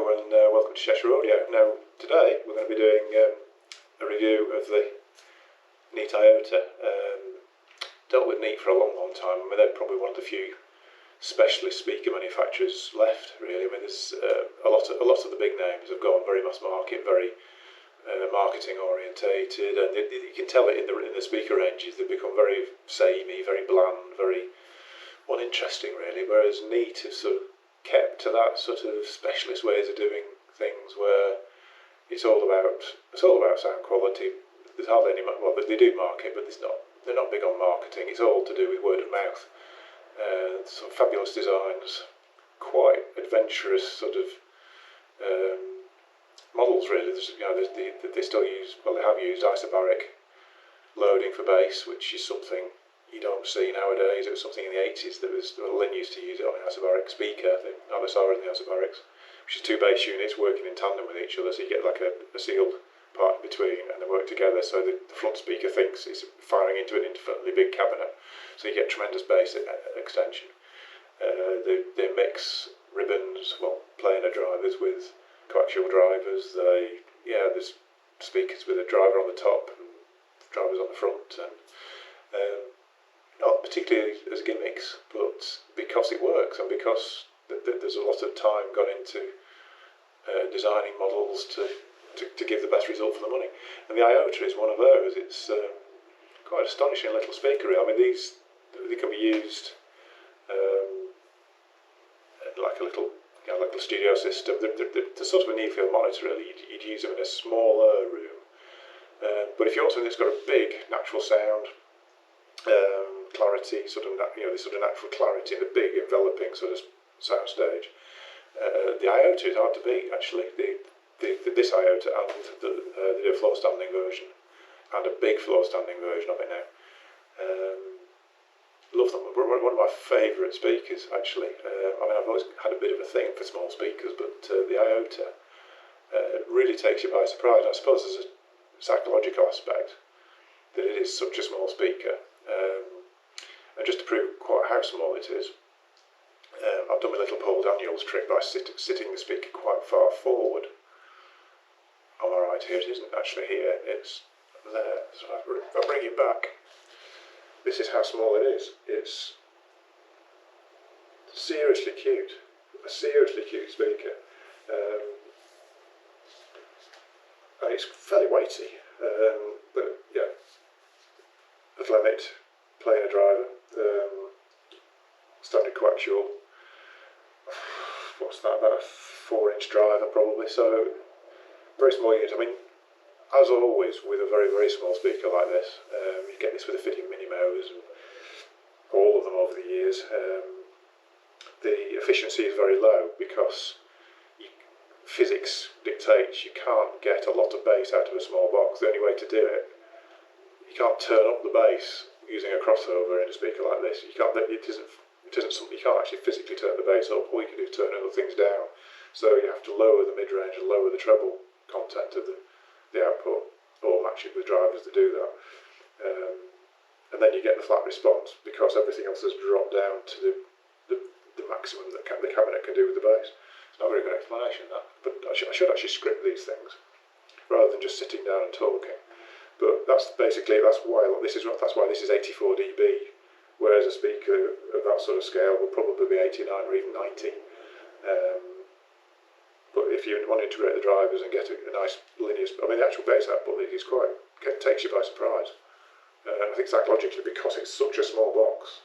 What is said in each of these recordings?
and welcome to Cheshire Audio. Now, today we're going to be doing a review of the Neat Iota. Dealt with Neat for a long time. I mean, they're probably one of the few specialist speaker manufacturers left, really. I mean, there's a lot of the big names have gone very mass market, very marketing orientated, and you can tell it in the speaker ranges. They've become very samey, very bland, very uninteresting, really. Whereas Neat is sort of kept to that sort of specialist ways of doing things, where it's all about sound quality. There's hardly any, well, they do market, but they're not big on marketing. It's all to do with word of mouth. Some fabulous designs, quite adventurous sort of models, really. They still use, well, they have used Isobaric loading for bass, which is something you don't see nowadays. It was something in the 80s that was, well, Lynn used to use it on the Isobaric speaker, the LSR and the Isobarics, which is two bass units working in tandem with each other, so you get like a sealed part in between, and they work together, so the front speaker thinks it's firing into an infinitely big cabinet, so you get tremendous bass extension. They mix ribbons, well, planar drivers with coaxial drivers. There's speakers with a driver on the top and drivers on the front, and not particularly as gimmicks, but because it works, and because there's a lot of time gone into designing models to give the best result for the money. And the Iota is one of those. It's quite astonishing little speaker. I mean, they can be used like a little, like a studio system. They're sort of a near field monitor, really. You'd use them in a smaller room. But if you want something that's got a big natural sound, clarity, sort of natural clarity in the big enveloping sort of sound stage, the Iota is hard to beat, actually. This Iota, and they do a floor standing version and a big floor standing version of it now. Love them. One of my favourite speakers, actually. I mean, I've always had a bit of a thing for small speakers, but the Iota really takes you by surprise. I suppose there's a psychological aspect that it is such a small speaker. And just to prove quite how small it is, I've done my little Paul Daniels trick by sitting the speaker quite far forward. On my right here, it isn't actually here, it's there. So if I bring it back, this is how small it is. It's seriously cute, a seriously cute speaker. And it's fairly weighty, but yeah, little Emmett planar driver. Standard coaxial, what's that, about a 4-inch driver probably, so very small unit. I mean, as always with a very, very small speaker like this, you get this with a fitting Minimos and all of them over the years. The efficiency is very low because physics dictates you can't get a lot of bass out of a small box. The only way to do it, you can't turn up the bass using a crossover in a speaker like this. You can't. It isn't something you can't actually physically turn the bass up. All you can do is turn other things down. So you have to lower the mid-range and lower the treble content of the output, or match it with drivers that do that. And then you get the flat response because everything else has dropped down to the maximum that the cabinet can do with the bass. It's not a very good explanation, that, but I should actually script these things rather than just sitting down and talking. But that's why this is 84 dB, whereas a speaker of that sort of scale will probably be 89 or even 90. But if you want to integrate the drivers and get a nice linear, I mean, the actual bass output is takes you by surprise. I think psychologically, because it's such a small box,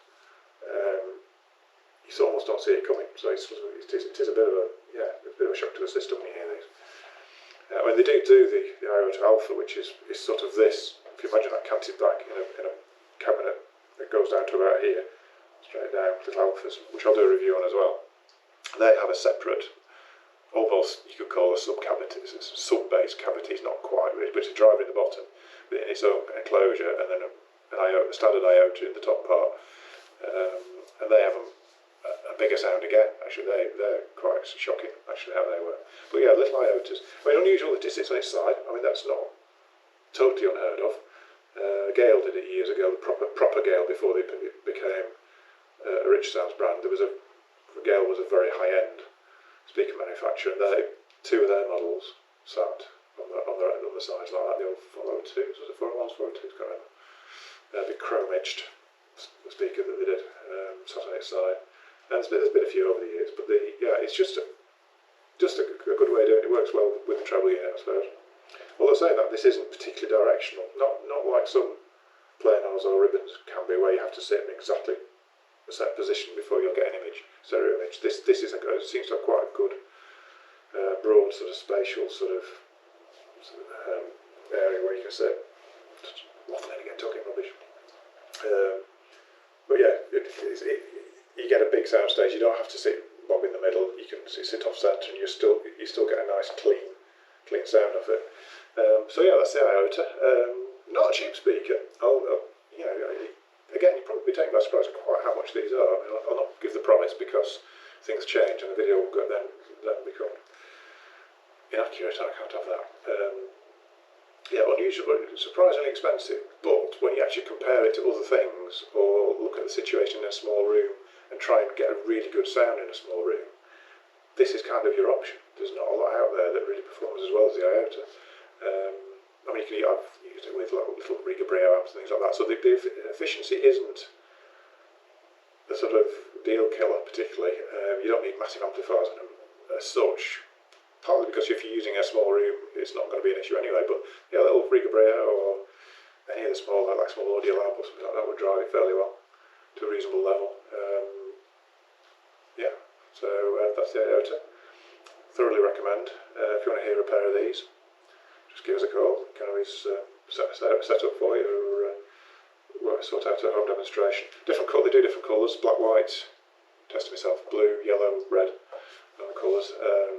you almost don't see it coming. So it is a bit of a shock to the system when you hear these. I mean, they do the Iota Alpha, which is sort of this. If you imagine that canted back in a cabinet that goes down to about here, straight down, little Alphas, which I'll do a review on as well. They have a separate, almost you could call a sub-cavity, it's a sub-bass cavity, it's not quite really, but it's a driver in the bottom, with its own enclosure, and then a standard Iota in the top part. And they have a bigger sound again. Actually, they're quite shocking, actually, how they work. But yeah, little Iotas. I mean, unusual that it sits on its side. I mean, that's not totally unheard of. Gale did it years ago, the proper Gale, before they became a Rich Sounds brand. Gale was a very high-end speaker manufacturer, and two of their models sat on the sides like that. The old 402s, was it 401s, 402s? Can't remember. Big chrome etched speaker that they did, sat on its side. And there's been a few over the years, but it's just a good way of doing it. It works well with the treble unit, I suppose. Although saying that, this isn't particularly directional. Not like some planos or ribbons can be, where you have to sit in exactly a set position before you'll get an image, stereo image. This seems to have quite a good broad sort of spatial sort of area where you can sit. Just waffling again, talking rubbish. But yeah, you get a big sound stage. You don't have to sit bob in the middle. You can sit off centre, and you still get a nice clean sound of it. So yeah, that's the Iota. Not a cheap speaker. Again, you'll probably be taken by surprise quite how much these are. I mean, I'll not give the price because things change and the video will then become inaccurate. I can't have that. Unusual, surprisingly expensive, but when you actually compare it to other things or look at the situation in a small room and try and get a really good sound in a small room, this is kind of your option. There's not a lot out there that really performs as well as the Iota. I've used it with little Riga Brio amps and things like that, so the efficiency isn't the sort of deal killer particularly. You don't need massive amplifiers in them as such. Partly because if you're using a small room, it's not going to be an issue anyway. But yeah, a little Riga Brio or any of the small, like small audio lab or something like that would drive it fairly well to a reasonable level. So that's the Iota. Thoroughly recommend. If you want to hear a pair of these, just give us a call. We can always set up for you or sort out a home demonstration. They do different colours: black, white. Tested myself: blue, yellow, red. And the colours,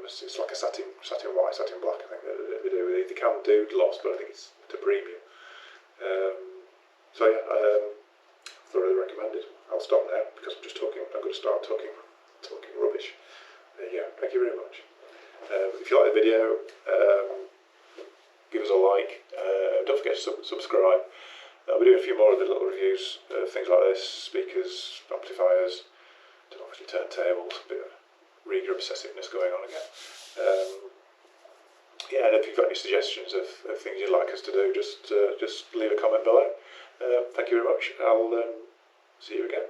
it's like a satin white, satin black. I think they do. They can do gloss, but I think it's a premium. Thoroughly recommended. I'll stop now because I'm just talking. I'm going to start talking rubbish. There you go. Thank you very much. If you like the video, give us a like. Don't forget to subscribe. I'll be doing a few more of the little reviews of things like this: speakers, amplifiers, obviously turntables, a bit of Riga obsessiveness going on again. And if you've got any suggestions of things you'd like us to do, just leave a comment below. Thank you very much. I'll see you again.